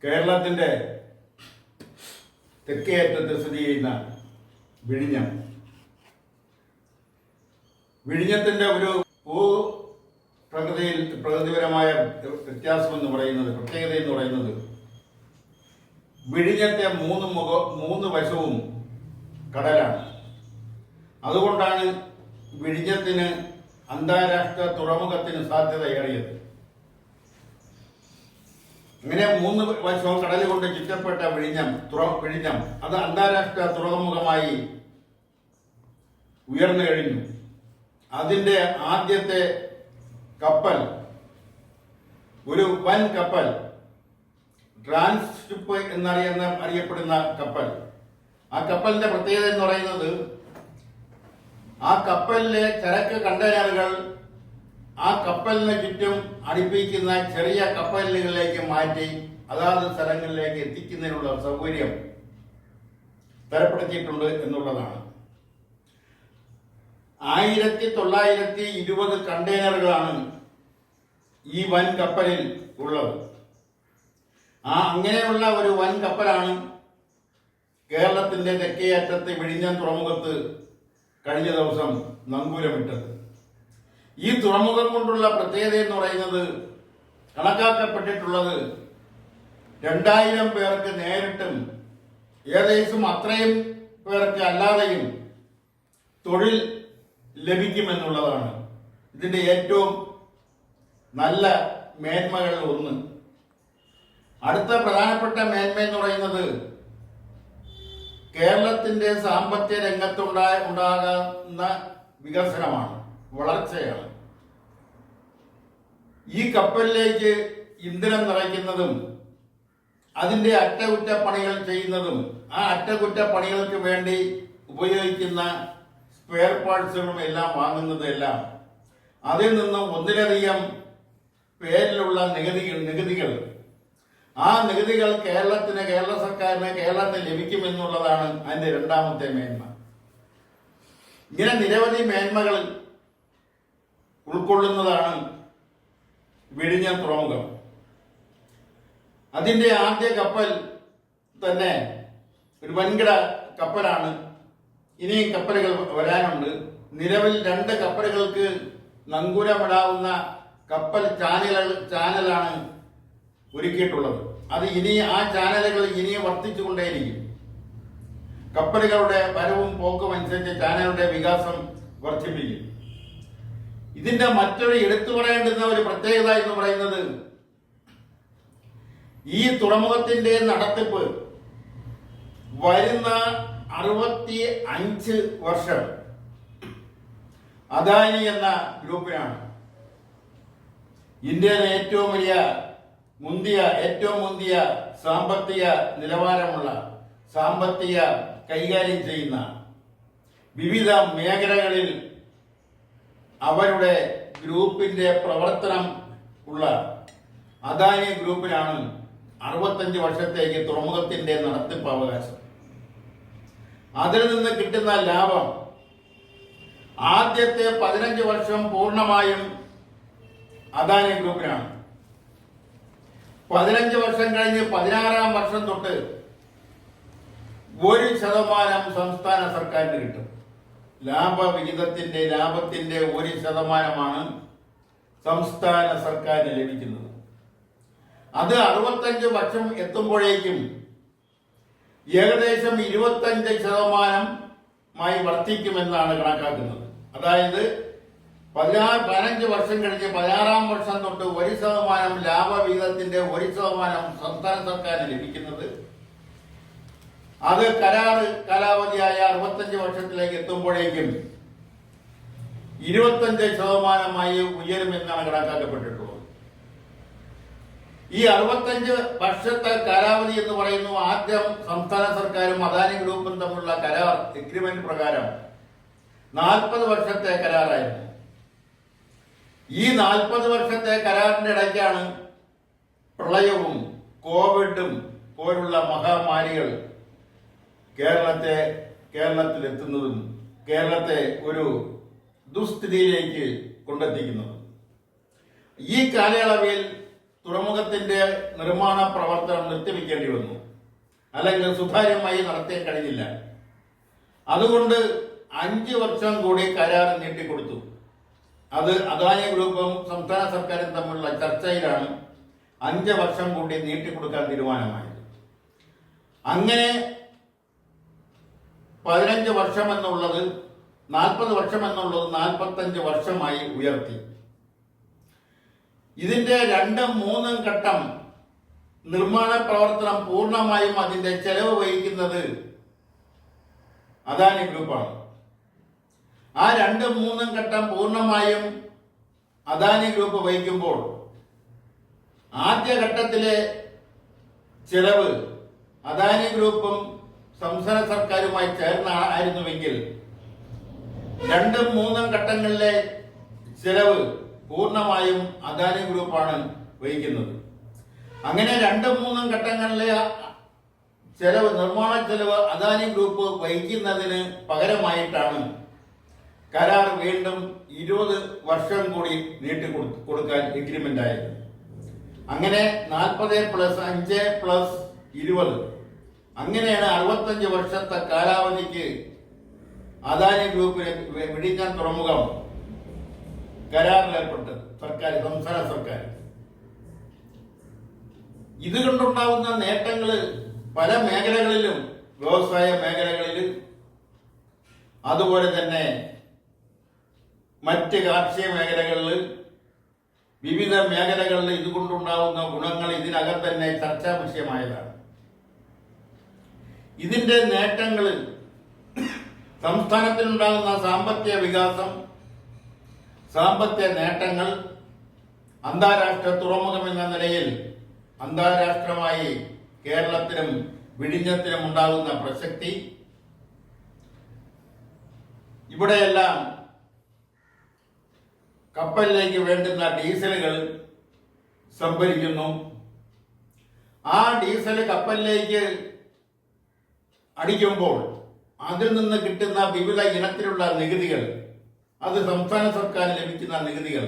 കേരളത്തിൻ്റെ തെക്കേ അറ്റത്ത് സ്ഥിതി ചെയ്യുന്ന വിഴിഞ്ഞം. വിഴിഞ്ഞത്തിൻ്റെ ഒരു പ്രകൃതിപരമായ വ്യത്യാസം എന്ന് പറയുന്നത്, പ്രത്യേകത എന്ന് പറയുന്നത്, വിഴിഞ്ഞത്തെ മൂന്ന് വശവും കടലാണ്. അതുകൊണ്ടാണ് വിഴിഞ്ഞത്തിന് അന്താരാഷ്ട്ര തുറമുഖത്തിന് സാധ്യതയേറിയത്. ഇങ്ങനെ മൂന്ന് വശവും കടൽ കൊണ്ട് ചുറ്റപ്പെട്ട വിഴിഞ്ഞം അത് അന്താരാഷ്ട്ര തുറമുഖമായി ഉയർന്നു കഴിഞ്ഞു. അതിൻ്റെ ആദ്യത്തെ കപ്പൽ, ഒരു വൻ കപ്പൽ, ട്രാൻസ്ഷിപ്പ് എന്നറിയപ്പെടുന്ന കപ്പൽ. ആ കപ്പലിന്റെ പ്രത്യേകത എന്ന് പറയുന്നത്, ആ കപ്പലിലെ ചരക്ക് കണ്ടെയ്നറുകൾ ആ കപ്പലിന് ചുറ്റും അടുപ്പിക്കുന്ന ചെറിയ കപ്പലുകളിലേക്ക് മാറ്റി അതാത് സ്ഥലങ്ങളിലേക്ക് എത്തിക്കുന്നതിനുള്ള സൗകര്യം തരപ്പെടുത്തിയിട്ടുണ്ട് എന്നുള്ളതാണ്. 1920 കണ്ടെയ്നറുകളാണ് ഈ വൻ കപ്പലിൽ ഉള്ളത്. അങ്ങനെയുള്ള ഒരു വൻ കപ്പലാണ് കേരളത്തിന്റെ തെക്കേ അറ്റത്ത് വിഴിഞ്ഞം തുറമുഖത്ത് കഴിഞ്ഞ ദിവസം നങ്കൂരമിട്ടത്. ഈ തുറമുഖം കൊണ്ടുള്ള പ്രത്യേകത എന്ന് പറയുന്നത്, കണക്കാക്കപ്പെട്ടിട്ടുള്ളത് 2000 പേർക്ക് നേരിട്ടും ഏകദേശം അത്രയും പേർക്ക് അല്ലാതെയും തൊഴിൽ ലഭിക്കുമെന്നുള്ളതാണ് ഇതിന്റെ ഏറ്റവും നല്ല മേന്മകളിൽ ഒന്ന്. അടുത്ത പ്രധാനപ്പെട്ട മേന്മ എന്ന് പറയുന്നത്, കേരളത്തിന്റെ സാമ്പത്തിക രംഗത്തുണ്ടാകുന്ന വികസനമാണ്, വളർച്ചയാണ്. ഈ കപ്പലിലേക്ക് ഇന്ധനം നിറയ്ക്കുന്നതും അതിന്റെ അറ്റകുറ്റപ്പണികൾ ചെയ്യുന്നതും ആ അറ്റകുറ്റപ്പണികൾക്ക് വേണ്ടി ഉപയോഗിക്കുന്ന സ്പെയർ പാർട്സുകളും എല്ലാം വാങ്ങുന്നതെല്ലാം അതിൽ നിന്നും ഒന്നിലധികം പേരിലുള്ള നികുതികൾ ആ നികുതികൾ കേരള സർക്കാരിന് കേരളത്തിന് ലഭിക്കുമെന്നുള്ളതാണ് അതിന്റെ രണ്ടാമത്തെ മേന്മ. ഇങ്ങനെ നിരവധി മേന്മകൾ ഉൾക്കൊള്ളുന്നതാണ് വിഴിഞ്ഞം തുറമുഖം. അതിന്റെ ആദ്യ കപ്പൽ തന്നെ ഒരു വൻകിട കപ്പലാണ്. ഇനിയും കപ്പലുകൾ വരാനുണ്ട്. നിലവിൽ 2 കപ്പലുകൾക്ക് നങ്കൂരമിടാവുന്ന കപ്പൽ ചാനലാണ് ഒരുക്കിയിട്ടുള്ളത്. അത് ആ ചാനലുകൾ ഇനിയും വർദ്ധിച്ചുകൊണ്ടേയിരിക്കും. കപ്പലുകളുടെ വരവും പോക്കും അനുസരിച്ച് ചാനലുകളുടെ വികാസം വർദ്ധിപ്പിക്കും. ഇതിന്റെ മറ്റൊരു എടുത്തു പറയേണ്ടുന്ന ഒരു പ്രത്യേകത എന്ന് പറയുന്നത്, ഈ തുറമുഖത്തിന്റെ നടത്തിപ്പ് വരുന്ന 65 വർഷം അദാനി എന്ന ഗ്രൂപ്പിനാണ്. ഇന്ത്യയിലെ ഏറ്റവും മുന്തിയ സാമ്പത്തിക നിലവാരമുള്ള, സാമ്പത്തിക കൈകാര്യം ചെയ്യുന്ന, വിവിധ മേഖലകളിൽ അവരുടെ ഗ്രൂപ്പിന്റെ പ്രവർത്തനം ഉള്ള അദാനി ഗ്രൂപ്പിനാണ് 65 വർഷത്തേക്ക് തുറമുഖത്തിന്റെ നടത്തിപ്പ് അവകാശം. അതിൽ നിന്ന് കിട്ടുന്ന ലാഭം ആദ്യത്തെ 15 വർഷം പൂർണ്ണമായും അദാനി ഗ്രൂപ്പിനാണ്. 15 വർഷം കഴിഞ്ഞ് 16ാം വർഷം തൊട്ട് 1% സംസ്ഥാന സർക്കാരിന് കിട്ടും. ലാഭത്തിന്റെ 1%മാണ് സംസ്ഥാന സർക്കാരിന് ലഭിക്കുന്നത്. അത് 65 വർഷം എത്തുമ്പോഴേക്കും ഏകദേശം 25% വർദ്ധിക്കുമെന്നാണ് കണക്കാക്കുന്നത്. അതായത് 15 വർഷം കഴിഞ്ഞ് 16ാം വർഷം തൊട്ട് 1% ലാഭവിഹിതത്തിന്റെ 1% സംസ്ഥാന സർക്കാരിന് ലഭിക്കുന്നത്, അത് കാലാവധിയായ 65 വർഷത്തിലേക്ക് എത്തുമ്പോഴേക്കും 25% ഉയരുമെന്നാണ് കണക്കാക്കപ്പെട്ടിട്ടുള്ളത്. ഈ 65 വർഷത്തെ കാലാവധി എന്ന് പറയുന്നു ആദ്യം സംസ്ഥാന സർക്കാരും അദാനി ഗ്രൂപ്പും തമ്മിലുള്ള കരാർ എഗ്രിമെന്റ് പ്രകാരം 40 വർഷത്തെ കരാറായിരുന്നു. ഈ 40 വർഷത്തെ കരാറിന്റെ ഇടയ്ക്കാണ് പ്രളയവും കോവിഡും പോലുള്ള മഹാമാരികൾ കേരളത്തിലെത്തുന്നതും കേരളത്തെ ഒരു ദുസ്ഥിതിയിലേക്ക് കൊണ്ടെത്തിക്കുന്നതും. ഈ കാലയളവിൽ തുറമുഖത്തിന്റെ നിർമ്മാണ പ്രവർത്തനം നിർത്തിവെക്കേണ്ടി വന്നു, അല്ലെങ്കിൽ സുതാര്യമായി നടത്താൻ കഴിഞ്ഞില്ല. അതുകൊണ്ട് 5 വർഷം കൂടി കരാർ നീട്ടിക്കൊടുത്തു. അത് അദാനി ഗ്രൂപ്പും സംസ്ഥാന സർക്കാരും തമ്മിലുള്ള ചർച്ചയിലാണ് 5 വർഷം കൂടി നീട്ടിക്കൊടുക്കാൻ തീരുമാനമായത്. അങ്ങനെ 15 വർഷം എന്നുള്ളത് 40 വർഷം എന്നുള്ളത് 45 വർഷമായി ഉയർത്തി. ഇതിന്റെ 2-3 ഘട്ടം നിർമ്മാണ പ്രവർത്തനം പൂർണ്ണമായും അതിന്റെ ചെലവ് വഹിക്കുന്നത് അദാനി ഗ്രൂപ്പാണ്. ആ 2-3 ഘട്ടം പൂർണ്ണമായും അദാനി ഗ്രൂപ്പ് വഹിക്കുമ്പോൾ ആദ്യ ഘട്ടത്തിലെ ചെലവ് അദാനി ഗ്രൂപ്പും സംസ്ഥാന സർക്കാരുമായി ചേർന്നായിരുന്നുവെങ്കിൽ 2-3 ഘട്ടങ്ങളിലെ ചെലവ് പൂർണ്ണമായും അദാനി ഗ്രൂപ്പാണ് വഹിക്കുന്നത്. അങ്ങനെ 2-3 ഘട്ടങ്ങളിലെ ചെലവ്, നിർമ്മാണ ചെലവ് അദാനി ഗ്രൂപ്പ് വഹിക്കുന്നതിന് പകരമായിട്ടാണ് കരാർ വീണ്ടും 20 വർഷം കൂടി കൊടുക്കാൻ എഗ്രിമെന്റ് ആയത്. അങ്ങനെ 40+5+20 അങ്ങനെയാണ് 65 വർഷത്തെ കാലാവധിക്ക് അദാനി ഗ്രൂപ്പിന് വിഴിഞ്ഞം തുറമുഖം കരാറിലേർപ്പെട്ടത് സംസ്ഥാന സർക്കാർ. ഇതുകൊണ്ടുണ്ടാവുന്ന നേട്ടങ്ങള് പല മേഖലകളിലും, വ്യവസായ മേഖലകളിൽ, അതുപോലെ തന്നെ മറ്റ് കാർഷിക മേഖലകളിൽ, വിവിധ മേഖലകളിൽ ഇതുകൊണ്ടുണ്ടാവുന്ന ഗുണങ്ങൾ ഇതിനകം തന്നെ ചർച്ചാ വിഷയമായതാണ്. ഇതിന്റെ നേട്ടങ്ങൾ സംസ്ഥാനത്തിനുണ്ടാകുന്ന സാമ്പത്തിക വികാസം, സാമ്പത്തിക നേട്ടങ്ങൾ, അന്താരാഷ്ട്ര തുറമുഖം എന്ന നിലയിൽ അന്താരാഷ്ട്രമായി കേരളത്തിനും വിഴിഞ്ഞത്തിനും ഉണ്ടാകുന്ന പ്രസക്തി, ഇവിടെയെല്ലാം കപ്പലിലേക്ക് വേണ്ടുന്ന ഡീസലുകൾ സംഭരിക്കുന്നു. ആ ഡീസൽ കപ്പലിലേക്ക് അടിക്കുമ്പോൾ അതിൽ നിന്ന് കിട്ടുന്ന വിവിധ ഇനത്തിലുള്ള നികുതികൾ, അത് സംസ്ഥാന സർക്കാരിന് ലഭിക്കുന്ന നികുതികൾ,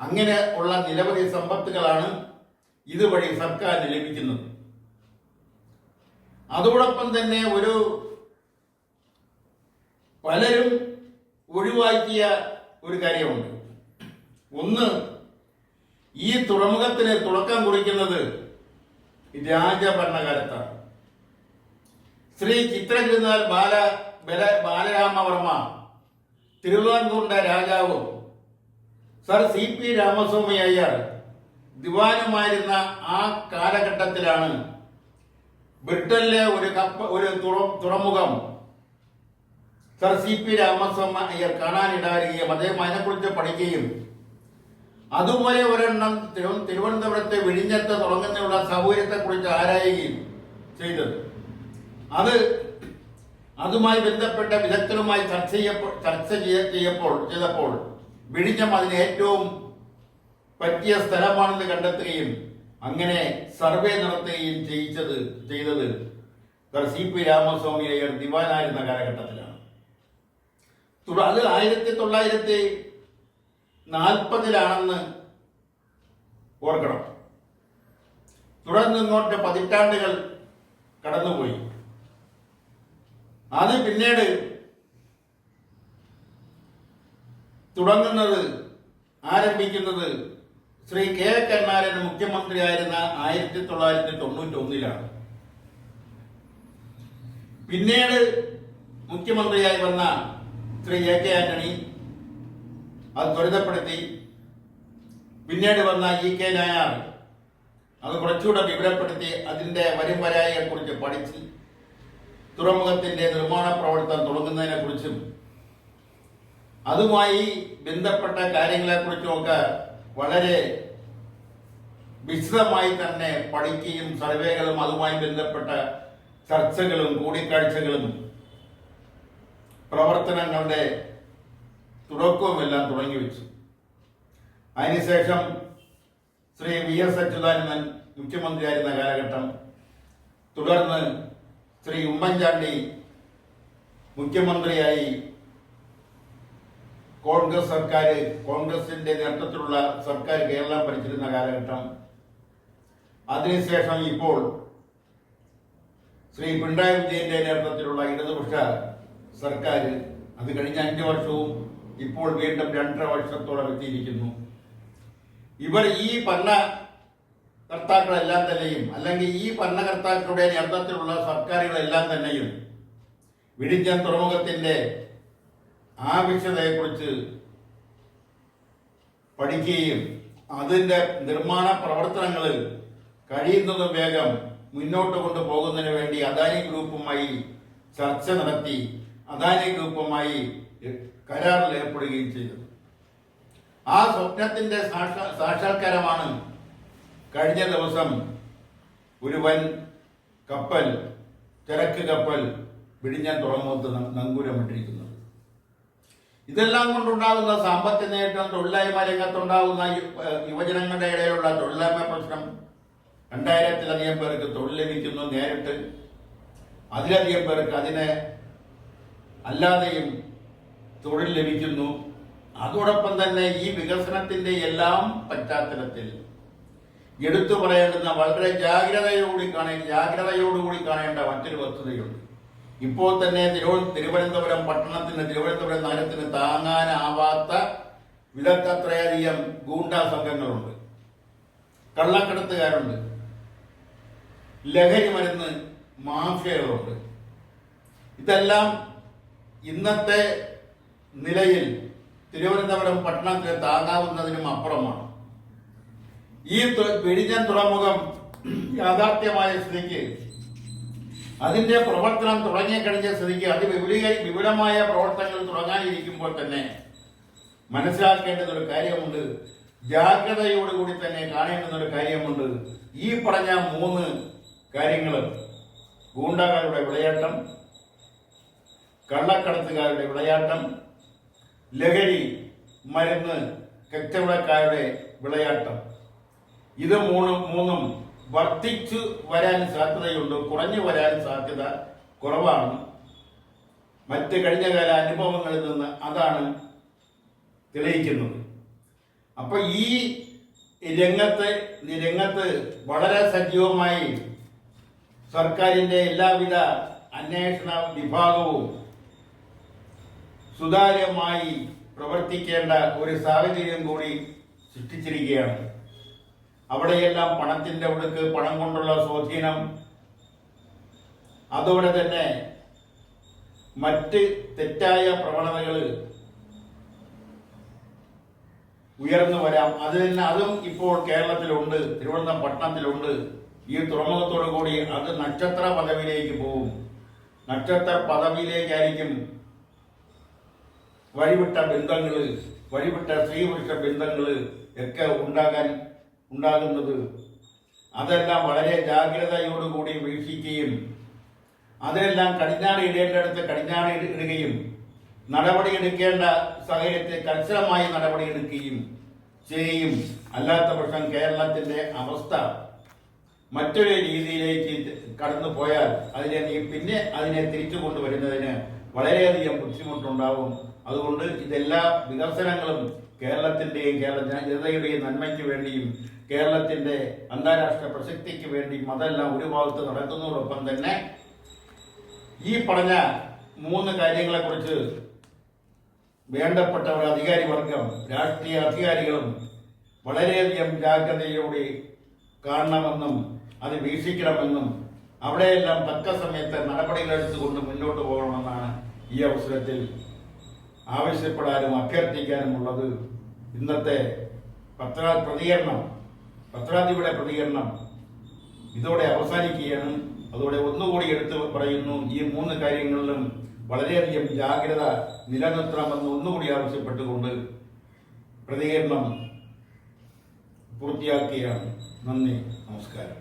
അങ്ങനെ ഉള്ള നിരവധി സമ്പത്തുകളാണ് ഇതുവഴി സർക്കാരിന് ലഭിക്കുന്നത്. അതോടൊപ്പം തന്നെ പലരും ഒഴിവാക്കിയ ഒരു കാര്യമുണ്ട്. ഒന്ന്, ഈ തുറമുഖത്തിന് തുടക്കം കുറിക്കുന്നത് രാജഭരണകാലത്താണ്. ശ്രീ ചിത്രതിരുനാൾ ബാലരാമവർമ്മ, തിരുവിതാംകൂറിന്റെ രാജാവും സർ CP രാമസ്വാമി അയ്യർ ദിവാനുമായിരുന്ന ആ കാലഘട്ടത്തിലാണ് ബ്രിട്ടനിലെ ഒരു തുറമുഖം സർ CP രാമസ്വാമി അയ്യർ കാണാനിടവരികയും അദ്ദേഹം അതിനെക്കുറിച്ച് പഠിക്കുകയും അതുപോലെ ഒരെണ്ണം തിരുവനന്തപുരത്തെ വിഴിഞ്ഞത്ത് തുടങ്ങുന്നതിനുള്ള സൗകര്യത്തെക്കുറിച്ച് ആരായുകയും ചെയ്തത്. അതുമായി ബന്ധപ്പെട്ട വിദഗ്ധരുമായി ചർച്ച ചെയ്തപ്പോൾ വിഴിഞ്ഞം അതിന് ഏറ്റവും പറ്റിയ സ്ഥലമാണെന്ന് കണ്ടെത്തുകയും അങ്ങനെ സർവേ നടത്തുകയും ചെയ്തത് സർ CP രാമസ്വാമി അയ്യർ ദിവാനായിരുന്ന കാലഘട്ടത്തിലാണ്. അത് 1940-ലാണെന്ന് ഓർക്കണം. തുടർന്ന് ഇങ്ങോട്ട് പതിറ്റാണ്ടുകൾ കടന്നുപോയി. അത് പിന്നീട് ആരംഭിക്കുന്നത് ശ്രീ K. കരുണാകരൻ മുഖ്യമന്ത്രിയായിരുന്ന 1991-ലാണ്. പിന്നീട് മുഖ്യമന്ത്രിയായി വന്ന ശ്രീ A.K. ആന്റണി അത് ത്വരിതപ്പെടുത്തി. പിന്നീട് വന്ന E.K. നായർ അത് കുറച്ചുകൂടെ വിവരപ്പെടുത്തി അതിന്റെ വരുംവരായിയെ കുറിച്ച് പഠിച്ച് തുറമുഖത്തിന്റെ നിർമ്മാണ പ്രവർത്തനം തുടങ്ങുന്നതിനെ കുറിച്ചും അതുമായി ബന്ധപ്പെട്ട കാര്യങ്ങളെക്കുറിച്ചുമൊക്കെ വളരെ വിശദമായി തന്നെ പഠിക്കുകയും സർവേകളും അതുമായി ബന്ധപ്പെട്ട ചർച്ചകളും കൂടിക്കാഴ്ചകളും പ്രവർത്തനങ്ങളുടെ തുടക്കവുമെല്ലാം തുടങ്ങി വെച്ചു. അതിനുശേഷം ശ്രീ V.S. അച്യുതാനന്ദൻ മുഖ്യമന്ത്രിയായിരുന്ന കാലഘട്ടം, തുടർന്ന് ശ്രീ ഉമ്മൻചാണ്ടി മുഖ്യമന്ത്രിയായി കോൺഗ്രസിന്റെ നേതൃത്വത്തിലുള്ള സർക്കാർ കേരളം ഭരിച്ചിരുന്ന കാലഘട്ടം, അതിനുശേഷം ഇപ്പോൾ ശ്രീ പിണറായി വിജയന്റെ നേതൃത്വത്തിലുള്ള ഇടതുപക്ഷ സർക്കാർ അത് കഴിഞ്ഞ 5 വർഷവും ഇപ്പോൾ വീണ്ടും 2.5 വർഷത്തോളം എത്തിയിരിക്കുന്നു. ഇവർ ഈ ഭരണകർത്താക്കളെല്ലാം തന്നെയും അല്ലെങ്കിൽ ഈ ഭരണകർത്താക്കളുടെ നേതൃത്വത്തിലുള്ള സർക്കാരുകളെല്ലാം തന്നെയും വിഴിഞ്ഞം തുറമുഖത്തിന്റെ ആവശ്യകതയെക്കുറിച്ച് പഠിക്കുകയും അതിന്റെ നിർമ്മാണ പ്രവർത്തനങ്ങളിൽ കഴിയുന്നതും വേഗം മുന്നോട്ട് കൊണ്ടുപോകുന്നതിന് വേണ്ടി അദാനി ഗ്രൂപ്പുമായി ചർച്ച നടത്തി അദാനി ഗ്രൂപ്പുമായി കരാറിൽ ഏർപ്പെടുകയും ചെയ്തു. ആ സ്വപ്നത്തിന്റെ സാക്ഷാത്കാരമാണ് കഴിഞ്ഞ ദിവസം ഒരു വൻ കപ്പൽ, ചരക്ക് കപ്പൽ വിഴിഞ്ഞം തുറമുഖത്ത് നങ്കൂരമിട്ടിരിക്കുന്നത്. ഇതെല്ലാം കൊണ്ടുണ്ടാകുന്ന സാമ്പത്തിക നേട്ടം, തൊഴിലില്ലായ്മ രംഗത്തുണ്ടാകുന്ന യുവജനങ്ങളുടെ ഇടയിലുള്ള തൊഴിലില്ലായ്മ പ്രശ്നം, 2000-ലധികം പേർക്ക് തൊഴിൽ ലഭിക്കുന്നു നേരിട്ട്, അതിലധികം പേർക്ക് അതിനെ അല്ലാതെയും തൊഴിൽ ലഭിക്കുന്നു. അതോടൊപ്പം തന്നെ ഈ വികസനത്തിന്റെ എല്ലാം പശ്ചാത്തലത്തിൽ എടുത്തു പറയേണ്ടുന്ന വളരെ ജാഗ്രതയോടുകൂടി കാണേണ്ട മറ്റൊരു വസ്തുതയുണ്ട്. ഇപ്പോൾ തന്നെ തിരുവനന്തപുരം പട്ടണത്തിന്, തിരുവനന്തപുരം നഗരത്തിന് താങ്ങാനാവാത്ത വിധത്തത്രയധികം ഗൂണ്ടാ സംഘങ്ങളുണ്ട്, കള്ളക്കടത്തുകാരുണ്ട്, ലഹരി മരുന്ന് മാഫിയകളുണ്ട്. ഇതെല്ലാം ഇന്നത്തെ നിലയിൽ തിരുവനന്തപുരം പട്ടണത്തിന് താങ്ങാവുന്നതിനും അപ്പുറമാണ്. ഈ വിഴിഞ്ഞം തുറമുഖം യാഥാർത്ഥ്യമായ സ്ഥിതിക്ക്, അതിന്റെ പ്രവർത്തനം തുടങ്ങിക്കഴിഞ്ഞ സ്ഥിതിക്ക്, വിപുലമായ പ്രവർത്തനങ്ങൾ തുടങ്ങാനിരിക്കുമ്പോൾ തന്നെ മനസ്സിലാക്കേണ്ടുന്ന ഒരു കാര്യമുണ്ട്, ജാഗ്രതയോടുകൂടി തന്നെ കാണേണ്ടുന്ന ഒരു കാര്യമുണ്ട്. ഈ പറഞ്ഞ 3 കാര്യങ്ങൾ, ഗൂണ്ടകളുടെ വിളയാട്ടം, കള്ളക്കടത്തുകാരുടെ വിളയാട്ടം, ലഹരി മരുന്ന് കച്ചവടക്കാരുടെ വിളയാട്ടം, ഇത് മൂന്നും വർദ്ധിച്ചു വരാൻ സാധ്യതയുണ്ട്. കുറഞ്ഞു വരാൻ സാധ്യത കുറവാണ്. മറ്റ് കഴിഞ്ഞകാല അനുഭവങ്ങളിൽ നിന്ന് അതാണ് തെളിയിക്കുന്നത്. അപ്പൊ ഈ രംഗത്ത് വളരെ സജീവമായി സർക്കാരിന്റെ എല്ലാവിധ അന്വേഷണ വിഭാഗവും സുതാര്യമായി പ്രവർത്തിക്കേണ്ട ഒരു സാഹചര്യം കൂടി സൃഷ്ടിച്ചിരിക്കുകയാണ്. അവിടെയെല്ലാം പണത്തിന്റെ ഒഴുക്ക്, പണം കൊണ്ടുള്ള സ്വാധീനം, അതോടെ തന്നെ മറ്റ് തെറ്റായ പ്രവണതകൾ ഉയർന്നു വരാം. അതും ഇപ്പോൾ കേരളത്തിലുണ്ട്, തിരുവനന്തപുരം പട്ടണത്തിലുണ്ട്. ഈ തുറമുഖത്തോടു കൂടി അത് നക്ഷത്ര പദവിയിലേക്ക് പോകും. നക്ഷത്ര പദവിയിലേക്കായിരിക്കും വഴിവിട്ട ബന്ധങ്ങൾ, വഴിവിട്ട സ്ത്രീപുരുഷ ബന്ധങ്ങൾ ഒക്കെ ഉണ്ടാകുന്നത്. അതെല്ലാം വളരെ ജാഗ്രതയോടുകൂടി വീക്ഷിക്കുകയും അതെല്ലാം കടിഞ്ഞാണ് ഇടേണ്ടടുത്ത് കടിഞ്ഞാണ് ഇടുകയും നടപടിയെടുക്കേണ്ട സാഹചര്യത്തിൽ കർശനമായി നടപടിയെടുക്കുകയും ചെയ്യും. അല്ലാത്ത പക്ഷം കേരളത്തിന്റെ അവസ്ഥ മറ്റൊരു രീതിയിലേക്ക് കടന്നു പോയാൽ അതിനെ തിരിച്ചു കൊണ്ടുവരുന്നതിന് വളരെയധികം ബുദ്ധിമുട്ടുണ്ടാവും. അതുകൊണ്ട് ഇതെല്ലാ വികസനങ്ങളും കേരളത്തിന്റെയും ജനതയുടെയും നന്മയ്ക്ക് വേണ്ടിയും കേരളത്തിന്റെ അന്താരാഷ്ട്ര പ്രസക്തിക്ക് വേണ്ടിയും അതെല്ലാം ഒരു ഭാഗത്ത് നടക്കുന്നതോടൊപ്പം തന്നെ ഈ പറഞ്ഞ 3 കാര്യങ്ങളെക്കുറിച്ച് വേണ്ടപ്പെട്ടവർ, അധികാരി വർഗം, രാഷ്ട്രീയ അധികാരികളും വളരെയധികം ജാഗ്രതയോടെ കാണണമെന്നും അത് വീക്ഷിക്കണമെന്നും അവിടെയെല്ലാം തക്ക സമയത്ത് നടപടികളെടുത്തുകൊണ്ട് മുന്നോട്ട് പോകണമെന്നാണ് ഈ അവസരത്തിൽ ആവശ്യപ്പെടാനും അഭ്യർത്ഥിക്കാനുമുള്ളത്. ഇന്നത്തെ പത്രാധിപരുടെ പ്രതികരണം ഇതോടെ അവസാനിക്കുകയാണ്. അതോടെ ഒന്നുകൂടി എടുത്തു പറയുന്നു, ഈ 3 കാര്യങ്ങളിലും വളരെയധികം ജാഗ്രത നിലനിർത്തണമെന്ന് ഒന്നുകൂടി ആവശ്യപ്പെട്ടുകൊണ്ട് പ്രതികരണം പൂർത്തിയാക്കുകയാണ്. നന്ദി, നമസ്കാരം.